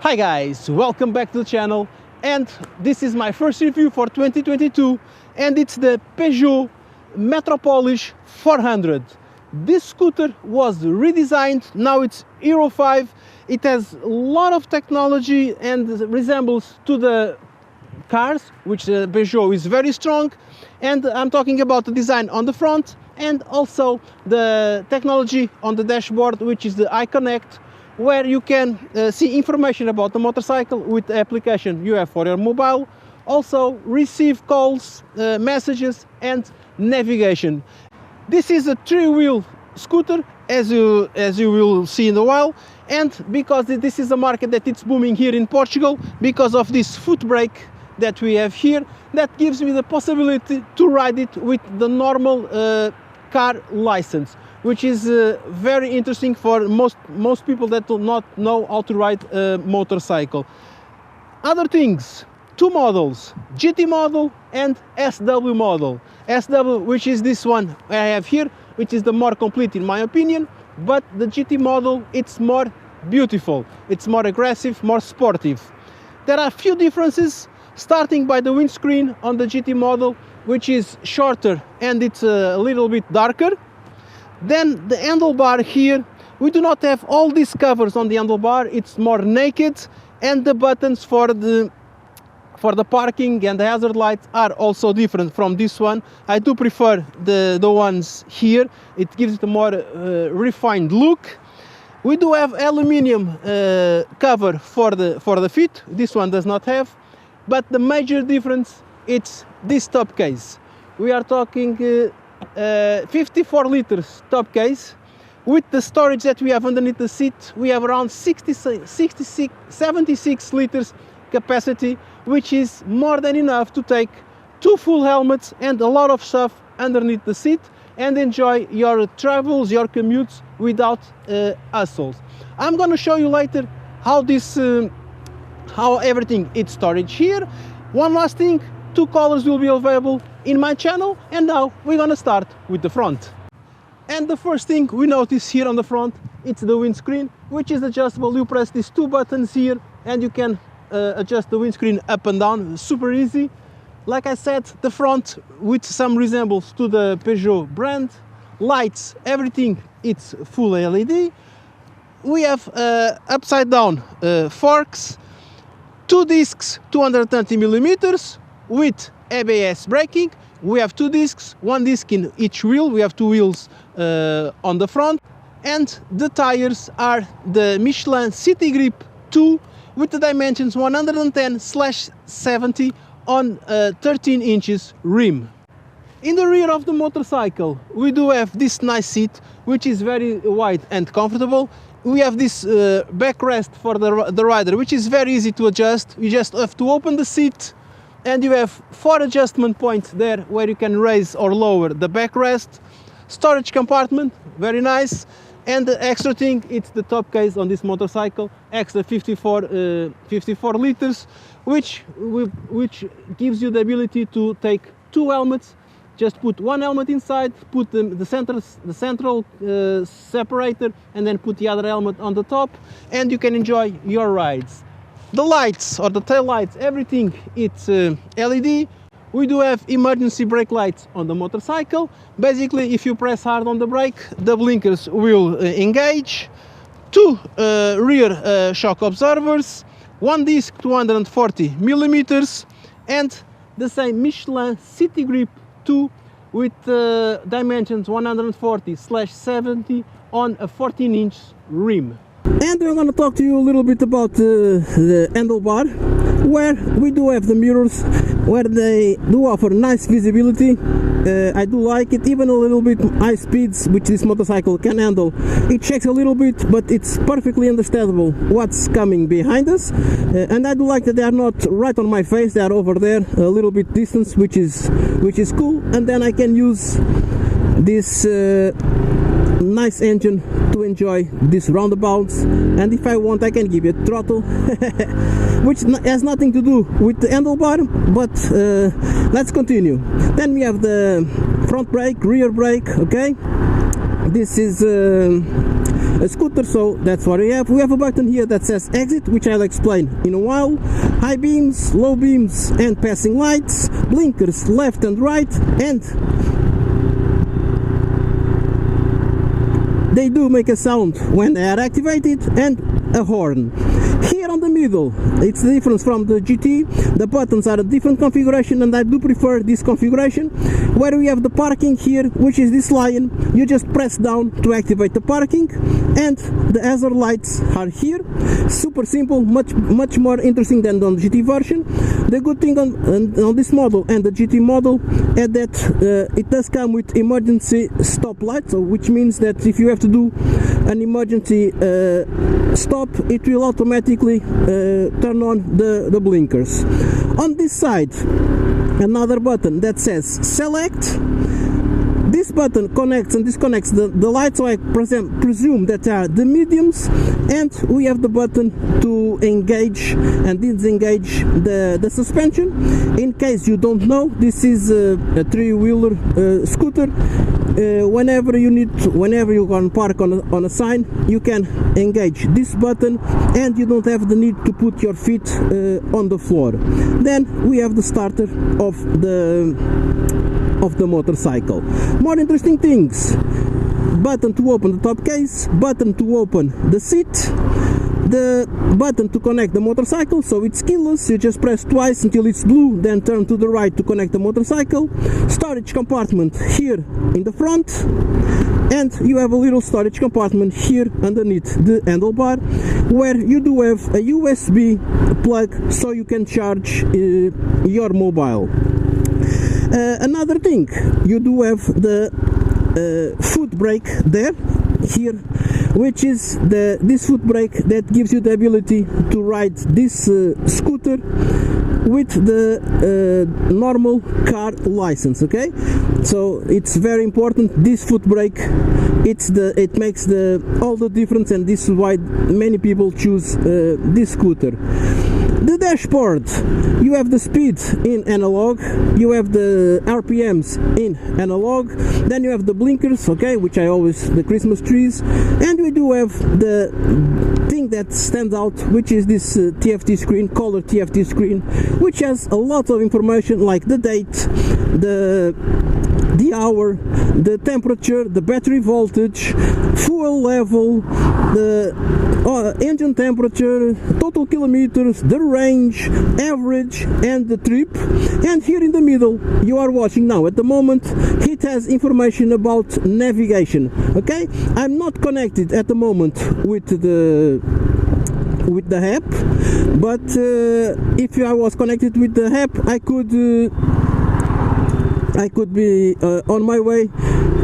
Hi guys, welcome back to the channel, and this is my first review for 2022 and it's the Peugeot Metropolis 400. This scooter was redesigned, now it's Euro 5. It has a lot of technology and resembles to the cars, which Peugeot is very strong, and I'm talking about the design on the front and also the technology on the dashboard, which is the iConnect, where you can see information about the motorcycle with the application you have for your mobile, also receive calls, messages and navigation. This is a three-wheel scooter, as you will see in a while, and because this is a market that it's booming here in Portugal, because of this foot brake that we have here, that gives me the possibility to ride it with the normal car license, which is very interesting for most people that do not know how to ride a motorcycle. Other things, two models, GT model and SW model. SW, which is this one I have here, which is the more complete in my opinion, but the GT model, it's more beautiful, it's more aggressive, more sportive. There are a few differences, starting by the windscreen on the GT model, which is shorter and it's a little bit darker. Then the handlebar here, we do not have all these covers on the handlebar, it's more naked, and the buttons for the parking and the hazard lights are also different from this one. I do prefer the ones here, it gives it a more refined look. We do have aluminium cover for the feet, this one does not have, but the major difference, it's this top case. We are talking 54 liters top case. With the storage that we have underneath the seat, we have around 76 liters capacity, which is more than enough to take two full helmets and a lot of stuff underneath the seat and enjoy your travels, your commutes without hassles. I'm going to show you later how everything is storage here. One last thing, two colors will be available in my channel, and now we're gonna start with the front. And the first thing we notice here on the front, it's the windscreen, which is adjustable. You press these two buttons here and you can adjust the windscreen up and down, super easy. Like I said, the front with some resemblance to the Peugeot brand. Lights, everything, it's full LED. We have upside down forks, two discs 230 millimeters with ABS braking. We have two discs, one disc in each wheel. We have two wheels on the front, and the tires are the Michelin City Grip 2 with the dimensions 110/70 on 13 inches rim. In the rear of the motorcycle, we do have this nice seat, which is very wide and comfortable. We have this backrest for the rider, which is very easy to adjust. You just have to open the seat, and you have 4 adjustment points there where you can raise or lower the backrest. Storage compartment, very nice. And the extra thing, it's the top case on this motorcycle, extra 54 liters, which gives you the ability to take two helmets. Just put one helmet inside, put the central separator, and then put the other helmet on the top, and you can enjoy your rides. The lights, or the tail lights, everything, it's LED. We do have emergency brake lights on the motorcycle. Basically, if you press hard on the brake, the blinkers will engage. Two rear shock absorbers, one disc 240 millimeters, and the same Michelin City Grip 2 with dimensions 140/70 on a 14-inch rim. And we're going to talk to you a little bit about the handlebar, where we do have the mirrors, where they do offer nice visibility. I do like it, even a little bit high speeds, which this motorcycle can handle. It shakes a little bit, but it's perfectly understandable what's coming behind us. And I do like that they are not right on my face, they are over there, a little bit distance, which is cool. And then I can use this nice engine to enjoy these roundabouts, and if I want I can give it throttle which has nothing to do with the handlebar, but let's continue. Then we have the front brake, rear brake. Okay, this is a scooter, so that's what we have. We have a button here that says exit, which I'll explain in a while. High beams, low beams and passing lights, blinkers left and right, and they do make a sound when they are activated, and a horn. Here on the middle, it's the difference from the GT. The buttons are a different configuration, and I do prefer this configuration, where we have the parking here, which is this lion. You just press down to activate the parking, and the hazard lights are here. Super simple, much more interesting than on the GT version. The good thing on this model and the GT model is that it does come with emergency stop lights, so which means that if you have to do an emergency stop, it will automatically turn on the blinkers. On this side, another button that says select. This button connects and disconnects the lights, so I presume that are the mediums, and we have the button to engage and disengage the suspension. In case you don't know, this is a three-wheeler scooter. Whenever you can park on a sign, you can engage this button, and you don't have the need to put your feet on the floor. Then we have the starter of the motorcycle. More interesting things: button to open the top case, button to open the seat, the button to connect the motorcycle, so it's keyless. You just press twice until it's blue, then turn to the right to connect the motorcycle. Storage compartment here in the front, and you have a little storage compartment here underneath the handlebar, where you do have a USB plug, so you can charge your mobile. Another thing, you do have the foot brake there, here, which is this foot brake that gives you the ability to ride this scooter with the normal car license. Okay, so it's very important. This foot brake, it makes all the difference, and this is why many people choose this scooter. The dashboard, you have the speed in analog, you have the RPMs in analog, then you have the blinkers, okay, which I always, the Christmas trees, and we do have the thing that stands out, which is this TFT screen, color TFT screen, which has a lot of information like the date, the hour, the temperature, the battery voltage, fuel level, the engine temperature, total kilometers, the range, average, and the trip. And here in the middle, you are watching now at the moment, it has information about navigation. Okay, I'm not connected at the moment with the app, but if I was connected with the app, I could be on my way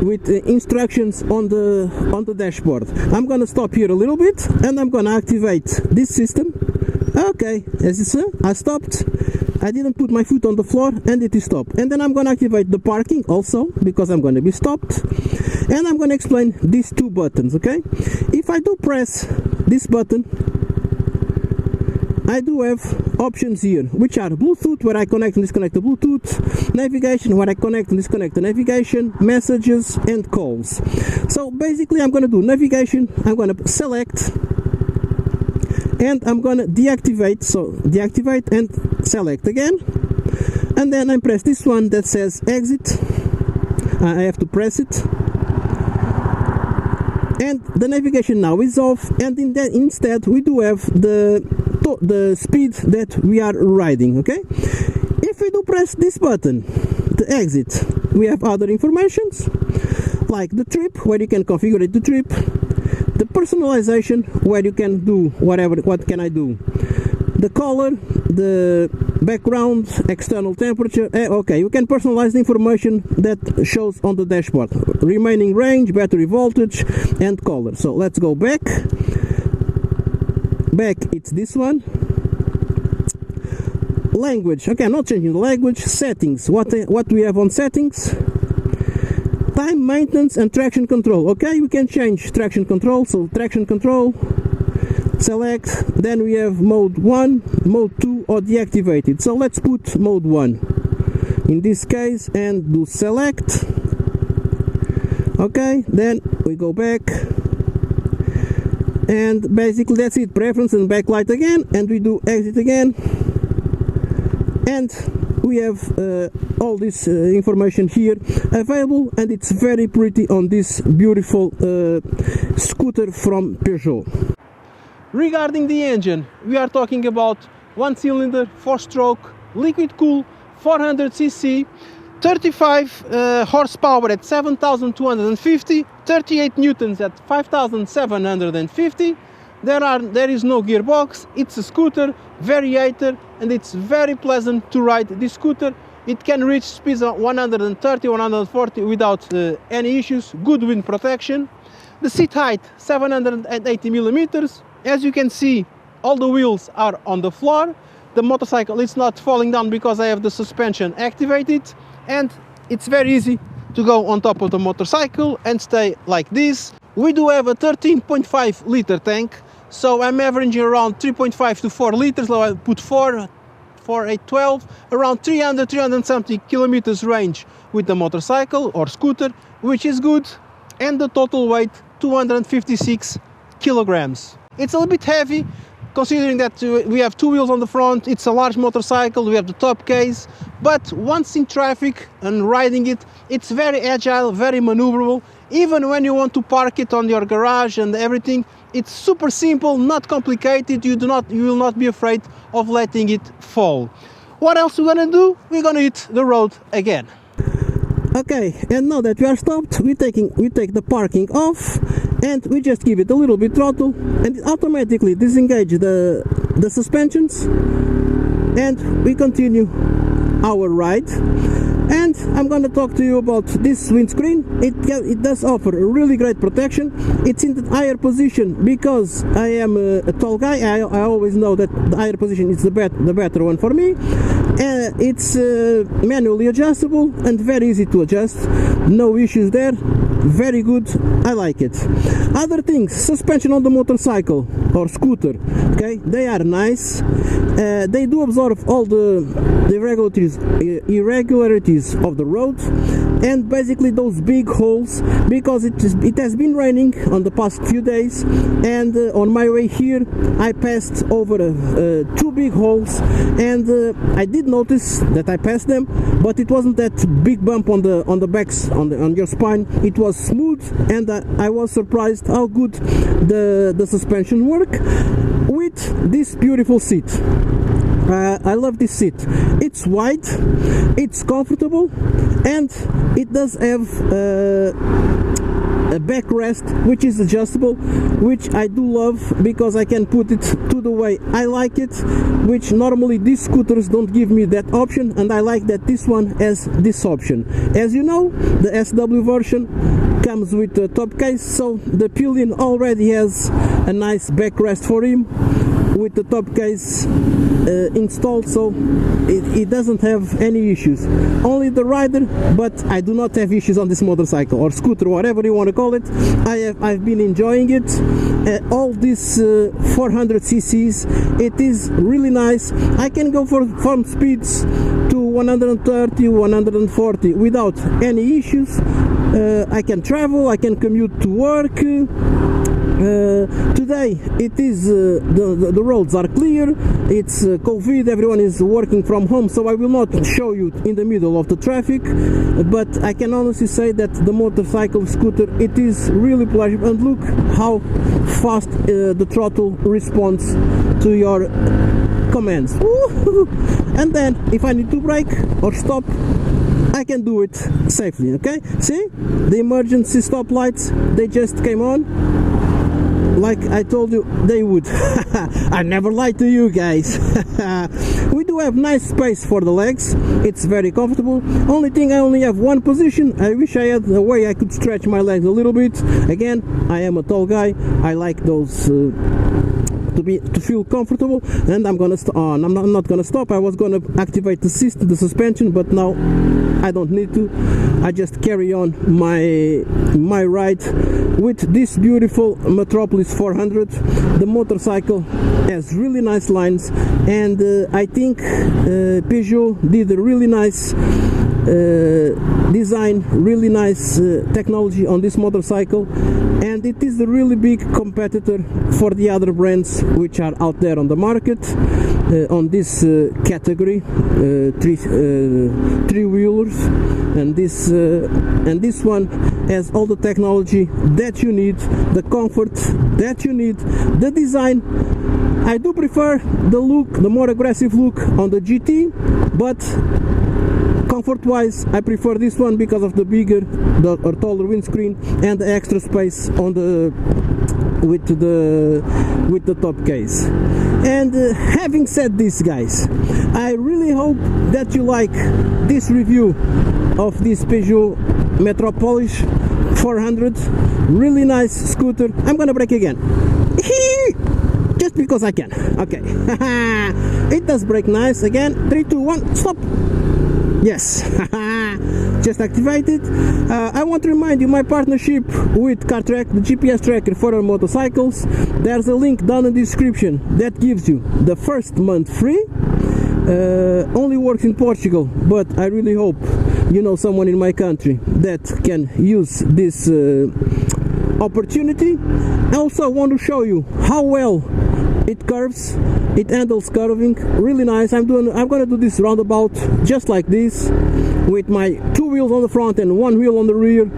with instructions on the dashboard. I'm gonna stop here a little bit, and I'm gonna activate this system. Okay, as you see, I stopped. I didn't put my foot on the floor, and it is stopped. And then I'm gonna activate the parking also, because I'm gonna be stopped. And I'm gonna explain these two buttons. Okay, if I do press this button, I do have options here, which are Bluetooth, where I connect and disconnect the Bluetooth, navigation, where I connect and disconnect the navigation, messages, and calls. So basically, I'm going to do navigation. I'm going to select, and I'm going to deactivate. So deactivate and select again, and then I press this one that says exit. I have to press it, and the navigation now is off. And instead, we do have the speed that we are riding. Okay, if we do press this button, the exit, we have other informations like the trip, where you can configure the trip, the personalization, where you can do what can I do, the color, the background, external temperature. Okay, you can personalize the information that shows on the dashboard, remaining range, battery voltage, and color. So let's go back, it's this one. Language, okay, I'm not changing the language. Settings, what we have on settings: time, maintenance, and traction control. Okay, we can change traction control, so traction control, select, then we have mode 1, mode 2, or deactivated. So let's put mode 1 in this case and do select. Okay, then we go back, and basically that's it. Preference and backlight again, and we do exit again, and we have all this information here available, and it's very pretty on this beautiful scooter from Peugeot. Regarding the engine, we are talking about 1-cylinder, 4-stroke, liquid cool, 400cc, 35 horsepower at 7,250, 38 newtons at 5,750. There is no gearbox. It's a scooter, variator, and it's very pleasant to ride this scooter. It can reach speeds of 130, 140 without any issues. Good wind protection. The seat height 780 millimeters. As you can see, all the wheels are on the floor. The motorcycle is not falling down because I have the suspension activated, and it's very easy to go on top of the motorcycle and stay like this. We do have a 13.5 liter tank, so I'm averaging around 3.5 to 4 liters. So I put 4, 8, 12, around 300 something kilometers range with the motorcycle or scooter, which is good. And the total weight 256 kilograms. It's a little bit heavy, considering that we have 2 wheels on the front. It's a large motorcycle, we have the top case, but once in traffic and riding it, it's very agile, very maneuverable. Even when you want to park it on your garage and everything, it's super simple, not complicated. You will not be afraid of letting it fall. What else we're gonna do? We're gonna hit the road again. Okay, and now that we are stopped, we take the parking off, and we just give it a little bit throttle, and it automatically disengage the suspensions, and we continue our ride. And I'm going to talk to you about this windscreen. It does offer a really great protection. It's in the higher position because I am a tall guy. I always know that the higher position is the better one for me. It's manually adjustable and very easy to adjust. No issues there. Very good. I like it. Other things, suspension on the motorcycle or scooter, okay, they are nice. They do absorb all the irregularities of the road, and basically those big holes, because it has been raining on the past few days, and on my way here I passed over 2 big holes, and I did notice that I passed them, but it wasn't that big bump on the backs on your spine. It was smooth, and I was surprised how good the suspension work with this beautiful seat. I love this seat. It's wide, it's comfortable, and it does have a backrest which is adjustable, which I do love because I can put it to the way I like it, which normally these scooters don't give me that option, and I like that this one has this option. As you know, the SW version comes with a top case, so the pillion already has a nice backrest for him with the top case installed, so it doesn't have any issues. Only the rider, but I do not have issues on this motorcycle or scooter, whatever you want to call it. I've been enjoying it. All these 400 cc's, it is really nice. I can go from speeds to 130, 140 without any issues. I can travel, I can commute to work. Today it is the roads are clear. It's COVID, everyone is working from home, so I will not show you in the middle of the traffic, but I can honestly say that the motorcycle scooter, it is really pleasurable. And look how fast the throttle responds to your commands. And then if I need to brake or stop, I can do it safely. Okay, see, the emergency stop lights, they just came on like I told you they would. I never lied to you guys. We do have nice space for the legs. It's very comfortable. Only thing, I only have one position. I wish I had a way I could stretch my legs a little bit. Again, I am a tall guy. I like those to feel comfortable, and I'm not gonna stop. I was gonna activate the suspension, but now I don't need to. I just carry on my ride with this beautiful Metropolis 400. The motorcycle has really nice lines, and I think Peugeot did a really nice design, really nice technology on this motorcycle, and it is a really big competitor for the other brands which are out there on the market on this category, three-wheelers, and this one has all the technology that you need, the comfort that you need, the design. I do prefer the look, the more aggressive look on the GT, but comfort wise I prefer this one because of the bigger or taller windscreen and the extra space on the with the top case. And having said this, guys, I really hope that you like this review of this Peugeot Metropolis 400. Really nice scooter. I'm gonna brake again just because I can. Okay. It does brake nice. Again, 3, 2, 1, stop. Yes. Just activated. I want to remind you my partnership with CarTrack, the GPS tracker for our motorcycles. There's a link down in the description that gives you the first month free. Only works in Portugal, but I really hope you know someone in my country that can use this opportunity. I also want to show you how well it curves, it handles curving, really nice. I'm gonna do this roundabout just like this, with my 2 wheels on the front and 1 wheel on the rear.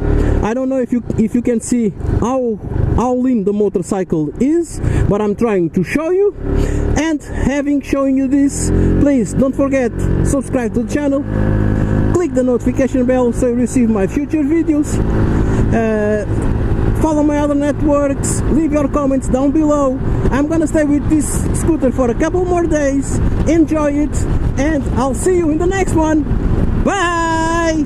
I don't know if you can see how lean the motorcycle is, but I'm trying to show you. And having shown you this, please don't forget, subscribe to the channel, click the notification bell so you receive my future videos. Follow my other networks, leave your comments down below. I'm gonna stay with this scooter for a couple more days. Enjoy it, and I'll see you in the next one. Bye!